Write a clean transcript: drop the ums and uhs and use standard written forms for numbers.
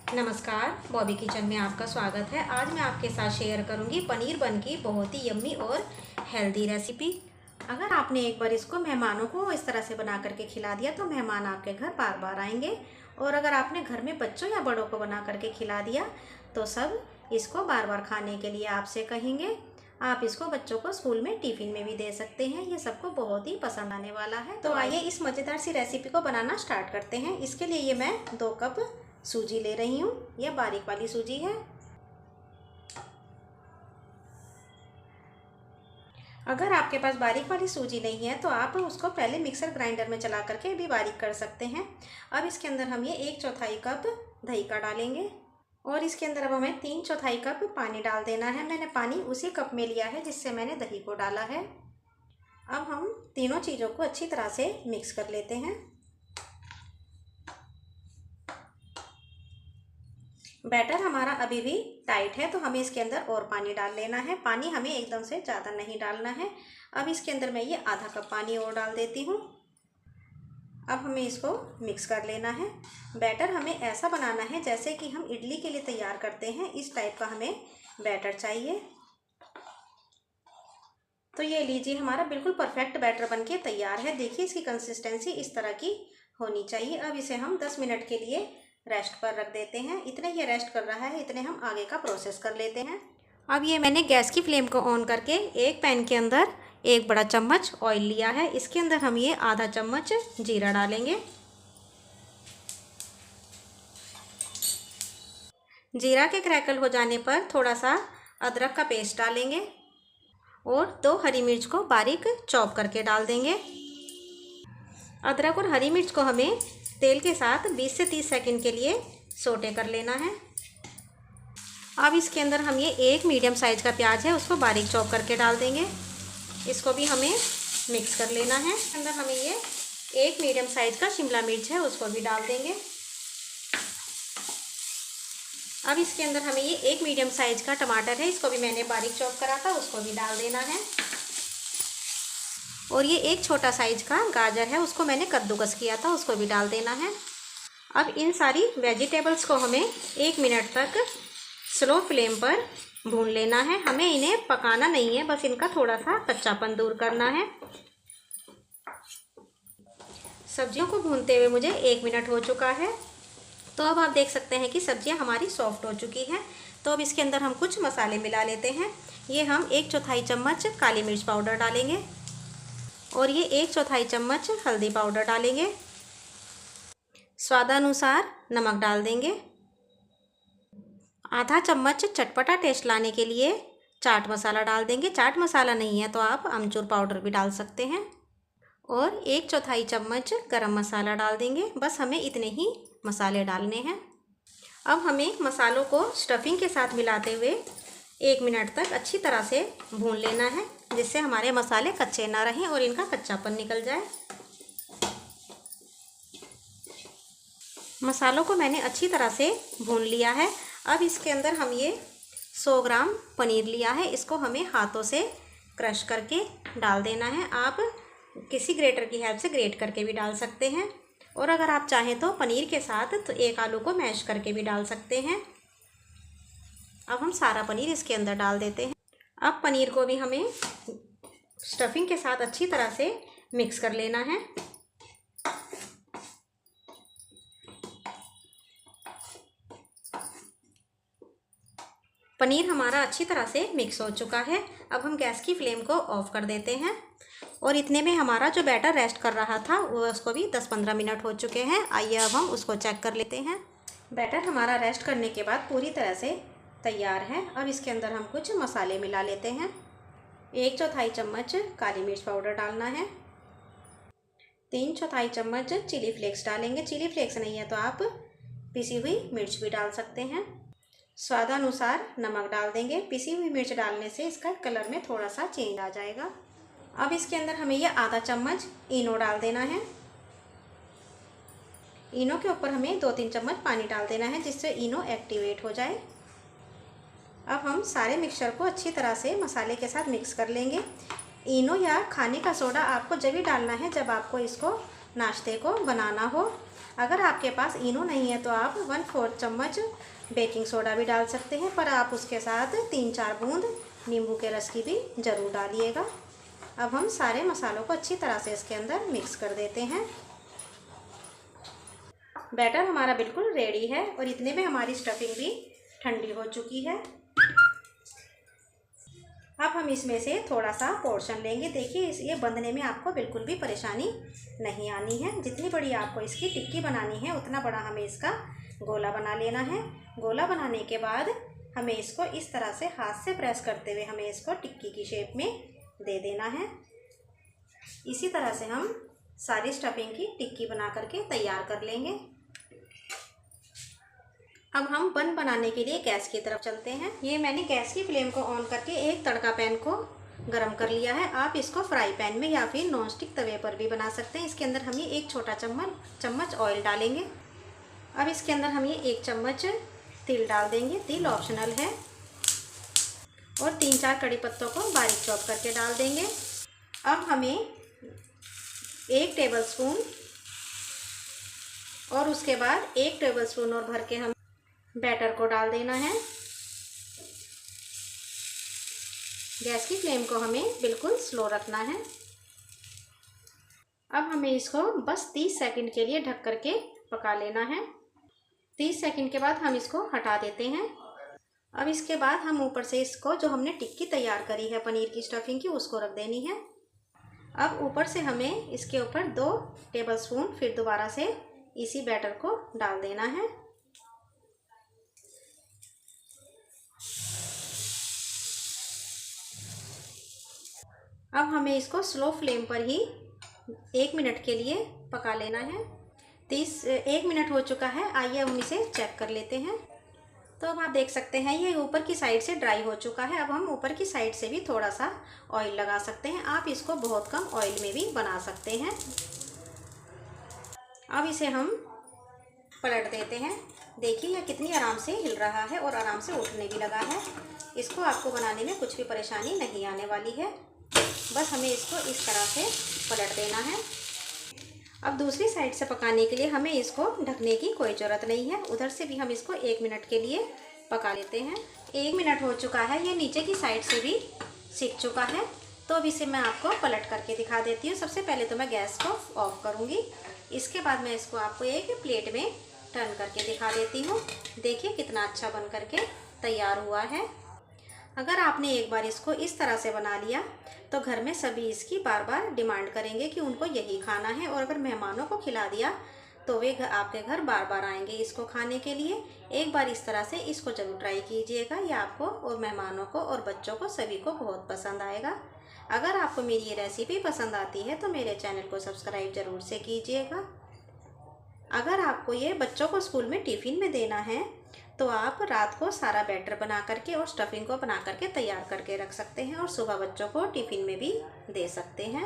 नमस्कार, बॉबी किचन में आपका स्वागत है। आज मैं आपके साथ शेयर करूंगी पनीर बन की बहुत ही यम्मी और हेल्दी रेसिपी। अगर आपने एक बार इसको मेहमानों को इस तरह से बना करके खिला दिया तो मेहमान आपके घर बार बार आएंगे। और अगर आपने घर में बच्चों या बड़ों को बना करके खिला दिया तो सब इसको बार बार खाने के लिए आपसे कहेंगे। आप इसको बच्चों को स्कूल में टिफ़िन में भी दे सकते हैं। ये सबको बहुत ही पसंद आने वाला है। तो आइए इस मज़ेदार सी रेसिपी को बनाना स्टार्ट करते हैं। इसके लिए ये मैं 2 कप सूजी ले रही हूँ। यह बारीक वाली सूजी है। अगर आपके पास बारीक वाली सूजी नहीं है तो आप उसको पहले मिक्सर ग्राइंडर में चला करके भी बारीक कर सकते हैं। अब इसके अंदर हम ये 1/4 कप दही का डालेंगे और इसके अंदर अब हमें 3/4 कप पानी डाल देना है। मैंने पानी उसी कप में लिया है जिससे मैंने दही को डाला है। अब हम तीनों चीज़ों को अच्छी तरह से मिक्स कर लेते हैं। बैटर हमारा अभी भी टाइट है तो हमें इसके अंदर और पानी डाल लेना है। पानी हमें एकदम से ज़्यादा नहीं डालना है। अब इसके अंदर मैं ये आधा कप पानी और डाल देती हूँ। अब हमें इसको मिक्स कर लेना है। बैटर हमें ऐसा बनाना है जैसे कि हम इडली के लिए तैयार करते हैं, इस टाइप का हमें बैटर चाहिए। तो ये लीजिए, हमारा बिल्कुल परफेक्ट बैटर बनके तैयार है। देखिए इसकी कंसिस्टेंसी इस तरह की होनी चाहिए। अब इसे हम 10 मिनट के लिए रेस्ट पर रख देते हैं। इतने ये रेस्ट कर रहा है, इतने हम आगे का प्रोसेस कर लेते हैं। अब ये मैंने गैस की फ्लेम को ऑन करके एक पैन के अंदर 1 बड़ा चम्मच ऑयल लिया है। इसके अंदर हम ये आधा चम्मच जीरा डालेंगे। जीरा के क्रैकल हो जाने पर थोड़ा सा अदरक का पेस्ट डालेंगे और 2 हरी मिर्च को बारीक चॉप करके डाल देंगे। अदरक और हरी मिर्च को हमें तेल के साथ 20 से 30 सेकंड के लिए सोटे कर लेना है। अब इसके अंदर हम ये 1 मीडियम साइज़ का प्याज है उसको बारीक चॉप करके डाल देंगे। इसको भी हमें मिक्स कर लेना है। अंदर हमें ये 1 मीडियम साइज़ का शिमला मिर्च है उसको भी डाल देंगे। अब इसके अंदर हमें ये 1 मीडियम साइज़ का टमाटर है, इसको भी मैंने बारीक चॉप करा था, उसको भी डाल देना है। और ये 1 छोटा साइज का गाजर है, उसको मैंने कद्दूकस किया था, उसको भी डाल देना है। अब इन सारी वेजिटेबल्स को हमें 1 मिनट तक स्लो फ्लेम पर भून लेना है। हमें इन्हें पकाना नहीं है, बस इनका थोड़ा सा कच्चापन दूर करना है। सब्जियों को भूनते हुए मुझे 1 मिनट हो चुका है। तो अब आप देख सकते हैं कि सब्जियां हमारी सॉफ्ट हो चुकी हैं। तो अब इसके अंदर हम कुछ मसाले मिला लेते हैं। ये हम 1/4 चम्मच काली मिर्च पाउडर डालेंगे और ये 1/4 चम्मच हल्दी पाउडर डालेंगे। स्वादानुसार नमक डाल देंगे। आधा चम्मच चटपटा टेस्ट लाने के लिए चाट मसाला डाल देंगे। चाट मसाला नहीं है तो आप अमचूर पाउडर भी डाल सकते हैं। और 1/4 चम्मच गरम मसाला डाल देंगे। बस हमें इतने ही मसाले डालने हैं। अब हमें मसालों को स्टफिंग के साथ मिलाते हुए 1 मिनट तक अच्छी तरह से भून लेना है, जिससे हमारे मसाले कच्चे ना रहें और इनका कच्चापन निकल जाए। मसालों को मैंने अच्छी तरह से भून लिया है। अब इसके अंदर हम ये 100 ग्राम पनीर लिया है, इसको हमें हाथों से क्रश करके डाल देना है। आप किसी ग्रेटर की हेल्प से ग्रेट करके भी डाल सकते हैं और अगर आप चाहें तो पनीर के साथ तो 1 आलू को मैश करके भी डाल सकते हैं। अब हम सारा पनीर इसके अंदर डाल देते हैं। अब पनीर को भी हमें स्टफिंग के साथ अच्छी तरह से मिक्स कर लेना है। पनीर हमारा अच्छी तरह से मिक्स हो चुका है। अब हम गैस की फ्लेम को ऑफ कर देते हैं और इतने में हमारा जो बैटर रेस्ट कर रहा था वो उसको भी 10-15 मिनट हो चुके हैं। आइए अब हम उसको चेक कर लेते हैं। बैटर हमारा रेस्ट करने के बाद पूरी तरह से तैयार है। अब इसके अंदर हम कुछ मसाले मिला लेते हैं। 1/4 चम्मच काली मिर्च पाउडर डालना है। 3/4 चम्मच चिली फ्लेक्स डालेंगे। चिली फ्लेक्स नहीं है तो आप पिसी हुई मिर्च भी डाल सकते हैं। स्वादानुसार नमक डाल देंगे। पिसी हुई मिर्च डालने से इसका कलर में थोड़ा सा चेंज आ जाएगा। अब इसके अंदर हमें यह आधा चम्मच इनो डाल देना है। इनो के ऊपर हमें 2-3 चम्मच पानी डाल देना है, जिससे इनो एक्टिवेट हो जाए। अब हम सारे मिक्सचर को अच्छी तरह से मसाले के साथ मिक्स कर लेंगे। इनो या खाने का सोडा आपको जब भी डालना है जब आपको इसको नाश्ते को बनाना हो। अगर आपके पास इनो नहीं है तो आप 1/4 चम्मच बेकिंग सोडा भी डाल सकते हैं, पर आप उसके साथ 3-4 बूंद नींबू के रस की भी ज़रूर डालिएगा। अब हम सारे मसालों को अच्छी तरह से इसके अंदर मिक्स कर देते हैं। बैटर हमारा बिल्कुल रेडी है और इतने में हमारी स्टफिंग भी ठंडी हो चुकी है। अब हम इसमें से थोड़ा सा पोर्शन लेंगे। देखिए ये बंधने में आपको बिल्कुल भी परेशानी नहीं आनी है। जितनी बड़ी आपको इसकी टिक्की बनानी है उतना बड़ा हमें इसका गोला बना लेना है। गोला बनाने के बाद हमें इसको इस तरह से हाथ से प्रेस करते हुए हमें इसको टिक्की की शेप में दे देना है। इसी तरह से हम सारी स्टफिंग की टिक्की बना करके तैयार कर लेंगे। अब हम बन बनाने के लिए गैस की तरफ चलते हैं। ये मैंने गैस की फ्लेम को ऑन करके एक तड़का पैन को गरम कर लिया है। आप इसको फ्राई पैन में या फिर नॉनस्टिक तवे पर भी बना सकते हैं। इसके अंदर हम ये एक छोटा चम्मच ऑयल डालेंगे। अब इसके अंदर हम ये 1 चम्मच तिल डाल देंगे। तिल ऑप्शनल है। और 3-4 कड़ी पत्तों को बारीक चॉप करके डाल देंगे। अब हमें 1 टेबलस्पून और उसके बाद 1 टेबलस्पून और भर के हम बैटर को डाल देना है। गैस की फ्लेम को हमें बिल्कुल स्लो रखना है। अब हमें इसको बस 30 सेकंड के लिए ढक करके पका लेना है। 30 सेकंड के बाद हम इसको हटा देते हैं। अब इसके बाद हम ऊपर से इसको जो हमने टिक्की तैयार करी है पनीर की स्टफिंग की उसको रख देनी है। अब ऊपर से हमें इसके ऊपर 2 टेबलस्पून फिर दोबारा से इसी बैटर को डाल देना है। अब हमें इसको स्लो फ्लेम पर ही 1 मिनट के लिए पका लेना है। 1 मिनट हो चुका है। आइए हम इसे चेक कर लेते हैं। तो अब आप देख सकते हैं ये ऊपर की साइड से ड्राई हो चुका है। अब हम ऊपर की साइड से भी थोड़ा सा ऑयल लगा सकते हैं। आप इसको बहुत कम ऑयल में भी बना सकते हैं। अब इसे हम पलट देते हैं। देखिए यह कितनी आराम से हिल रहा है और आराम से उठने भी लगा है। इसको आपको बनाने में कुछ भी परेशानी नहीं आने वाली है। बस हमें इसको इस तरह से पलट देना है। अब दूसरी साइड से पकाने के लिए हमें इसको ढकने की कोई ज़रूरत नहीं है। उधर से भी हम इसको 1 मिनट के लिए पका लेते हैं। 1 मिनट हो चुका है। ये नीचे की साइड से भी सिक चुका है। तो अब इसे मैं आपको पलट करके दिखा देती हूँ। सबसे पहले तो मैं गैस को ऑफ करूँगी। इसके बाद मैं इसको आपको एक प्लेट में टर्न करके दिखा देती हूँ। देखिए कितना अच्छा बन करके तैयार हुआ है। अगर आपने एक बार इसको इस तरह से बना लिया तो घर में सभी इसकी बार बार डिमांड करेंगे कि उनको यही खाना है। और अगर मेहमानों को खिला दिया तो वे आपके घर बार बार आएंगे इसको खाने के लिए। एक बार इस तरह से इसको जरूर ट्राई कीजिएगा। ये आपको और मेहमानों को और बच्चों को सभी को बहुत पसंद आएगा। अगर आपको मेरी ये रेसिपी पसंद आती है तो मेरे चैनल को सब्सक्राइब ज़रूर से कीजिएगा। अगर आपको ये बच्चों को स्कूल में टिफ़िन में देना है तो आप रात को सारा बैटर बना करके और स्टफिंग को बना करके तैयार करके रख सकते हैं और सुबह बच्चों को टिफ़िन में भी दे सकते हैं।